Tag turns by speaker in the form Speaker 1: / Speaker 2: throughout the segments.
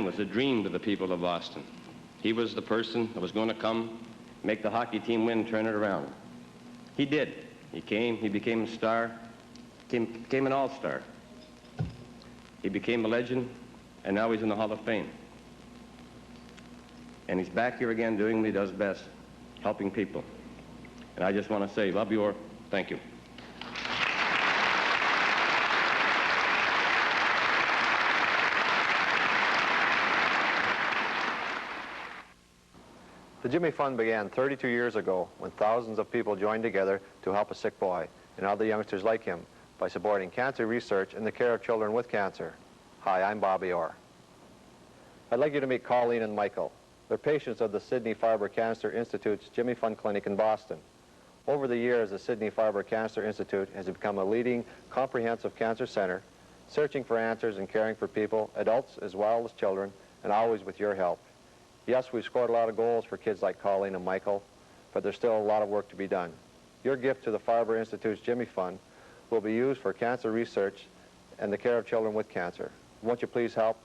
Speaker 1: was a dream to the people of Boston. He was the person that was going to come, make the hockey team win, turn it around. He did. He came, he became a star, became an all-star. He became a legend, and now he's in the Hall of Fame. And he's back here again doing what he does best, helping people. And I just want to say, love you, or thank you.
Speaker 2: The Jimmy Fund began 32 years ago when thousands of people joined together to help a sick boy and other youngsters like him by supporting cancer research and the care of children with cancer. Hi, I'm Bobby Orr. I'd like you to meet Colleen and Michael. They're patients of the Sidney Farber Cancer Institute's Jimmy Fund Clinic in Boston. Over the years, the Sidney Farber Cancer Institute has become a leading comprehensive cancer center, searching for answers and caring for people, adults as well as children, and always with your help. Yes, we've scored a lot of goals for kids like Colleen and Michael, but there's still a lot of work to be done. Your gift to the Farber Institute's Jimmy Fund will be used for cancer research and the care of children with cancer. Won't you please help?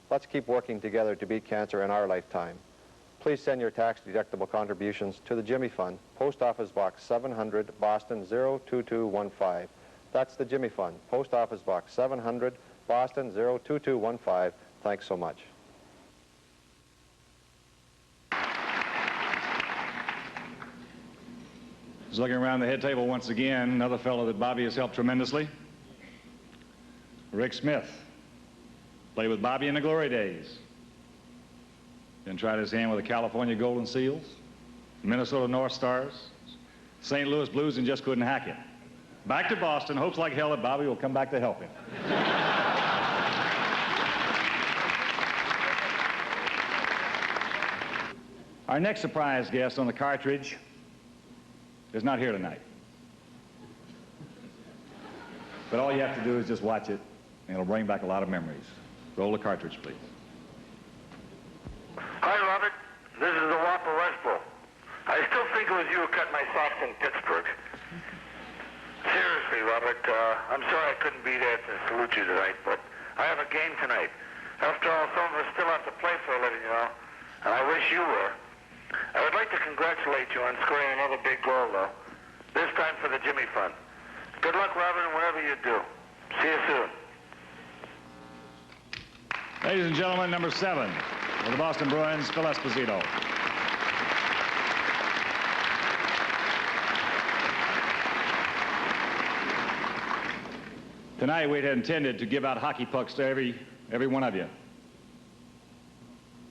Speaker 2: Let's keep working together to beat cancer in our lifetime. Please send your tax-deductible contributions to the Jimmy Fund, Post Office Box 700, Boston 02215. That's the Jimmy Fund, Post Office Box 700, Boston 02215. Thanks so much.
Speaker 3: Just looking around the head table once again, another fellow that Bobby has helped tremendously. Rick Smith. Played with Bobby in the glory days. Then tried his hand with the California Golden Seals, Minnesota North Stars, St. Louis Blues, and just couldn't hack it. Back to Boston, hopes like hell that Bobby will come back to help him. Our next surprise guest on the cartridge is not here tonight. But all you have to do is just watch it, and it'll bring back a lot of memories. Roll the cartridge, please.
Speaker 4: Hi, Robert. This is the Whopper Westboro. I still think it was you who cut my socks in Pittsburgh. Seriously, Robert, I'm sorry I couldn't be there to salute you tonight, but I have a game tonight. After all, some of us still have to play for a living, you know, and I wish you were. I would like to congratulate you on scoring another big goal, though. This time for the Jimmy Fund. Good luck, Robert, and whatever you do. See you soon.
Speaker 3: Ladies and gentlemen, number 7 for the Boston Bruins, Phil Esposito. Tonight we had intended to give out hockey pucks to every one of you.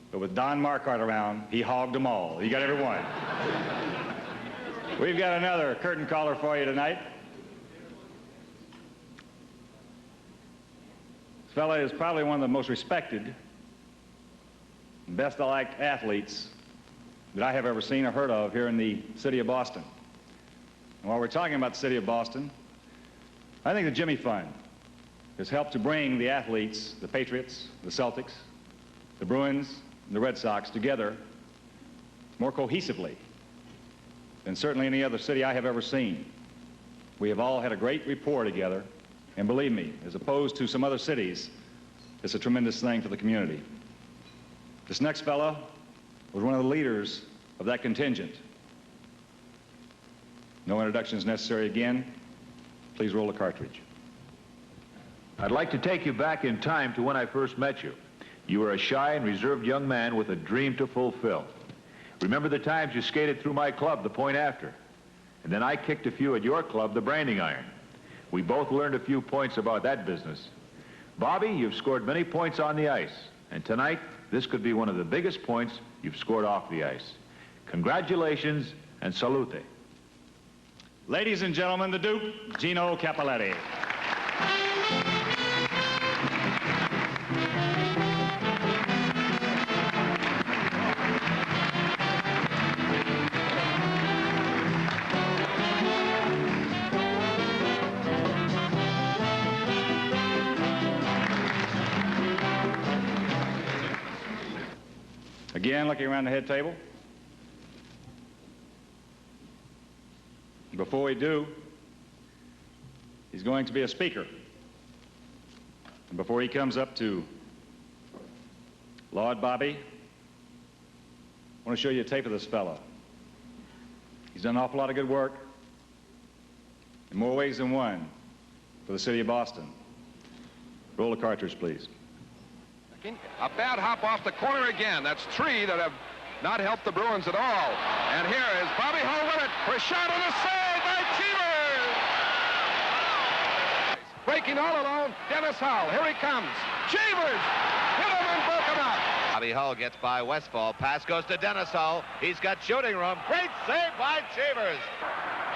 Speaker 3: But with Don Marquardt around, he hogged them all. He got every one. We've got another curtain caller for you tonight. This fella is probably one of the most respected and best liked athletes that I have ever seen or heard of here in the city of Boston. And while we're talking about the city of Boston, I think the Jimmy Fund has helped to bring the athletes, the Patriots, the Celtics, the Bruins, and the Red Sox together more cohesively than certainly any other city I have ever seen. We have all had a great rapport together, and believe me, as opposed to some other cities, it's a tremendous thing for the community. This next fellow was one of the leaders of that contingent. No introductions necessary again. Please roll the cartridge.
Speaker 5: I'd like to take you back in time to when I first met you. You were a shy and reserved young man with a dream to fulfill. Remember the times you skated through my club, the Point After? And then I kicked a few at your club, the Branding Iron. We both learned a few points about that business. Bobby, you've scored many points on the ice. And tonight, this could be one of the biggest points you've scored off the ice. Congratulations and salute.
Speaker 3: Ladies and gentlemen, the Duke, Gino Cappelletti. Again, looking around the head table. Before we do, he's going to be a speaker. And before he comes up to Lord Bobby, I want to show you a tape of this fellow. He's done an awful lot of good work in more ways than one for the city of Boston. Roll the cartridge, please.
Speaker 6: A bad hop off the corner again. That's three that have not helped the Bruins at all. And here is Bobby Hull with it for a shot and a save by Cheevers. Breaking all alone, Dennis Hull. Here he comes. Cheevers hit him and broke him out.
Speaker 7: Bobby Hull gets by Westfall. Pass goes to Dennis Hull. He's got shooting room. Great save by Cheevers.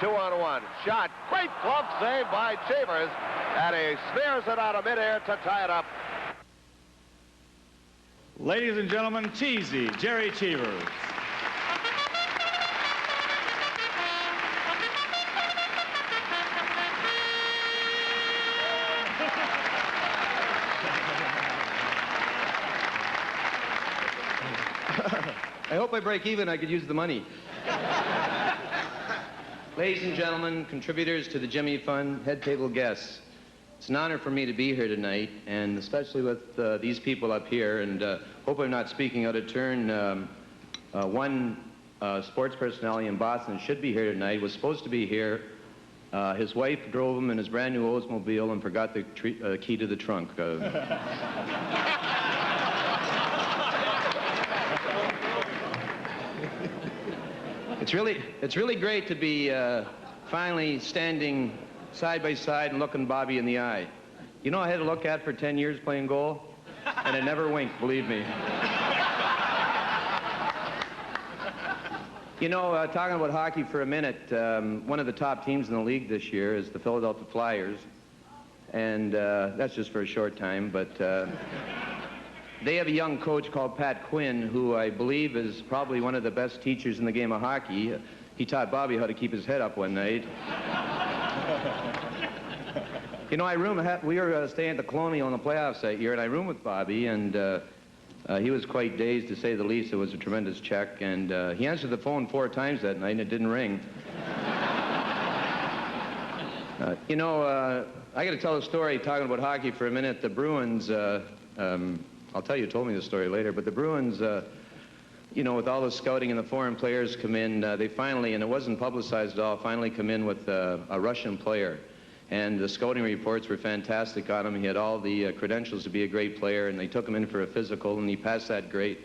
Speaker 7: 2-on-1 shot. Great glove save by Cheevers. And he smears it out of midair to tie it up.
Speaker 3: Ladies and gentlemen, Cheesy, Jerry Cheevers.
Speaker 8: I hope I break even. I could use the money. Ladies and gentlemen, contributors to the Jimmy Fund, head table guests, it's an honor for me to be here tonight, and especially with these people up here, and hope I'm not speaking out of turn. One sports personality in Boston should be here tonight, was supposed to be here. His wife drove him in his brand new Oldsmobile and forgot the key to the trunk. It's really great to be finally standing side by side and looking Bobby in the eye. You know, I had to look at for 10 years playing goal, and it never winked, believe me. You know, talking about hockey for a minute, one of the top teams in the league this year is the Philadelphia Flyers, and that's just for a short time, but they have a young coach called Pat Quinn, who I believe is probably one of the best teachers in the game of hockey. He taught Bobby how to keep his head up one night. You know, we were staying at the Colonial in the playoffs that year, and I roomed with Bobby, and he was quite dazed, to say the least. It was a tremendous check, and he answered the phone 4 times that night, and it didn't ring. You know, I got to tell a story talking about hockey for a minute. The Bruins, I'll tell you, told me the story later, but the Bruins, you know, with all the scouting and the foreign players come in, they finally, and it wasn't publicized at all, finally come in with a Russian player. And the scouting reports were fantastic on him. He had all the credentials to be a great player, and they took him in for a physical, and he passed that great.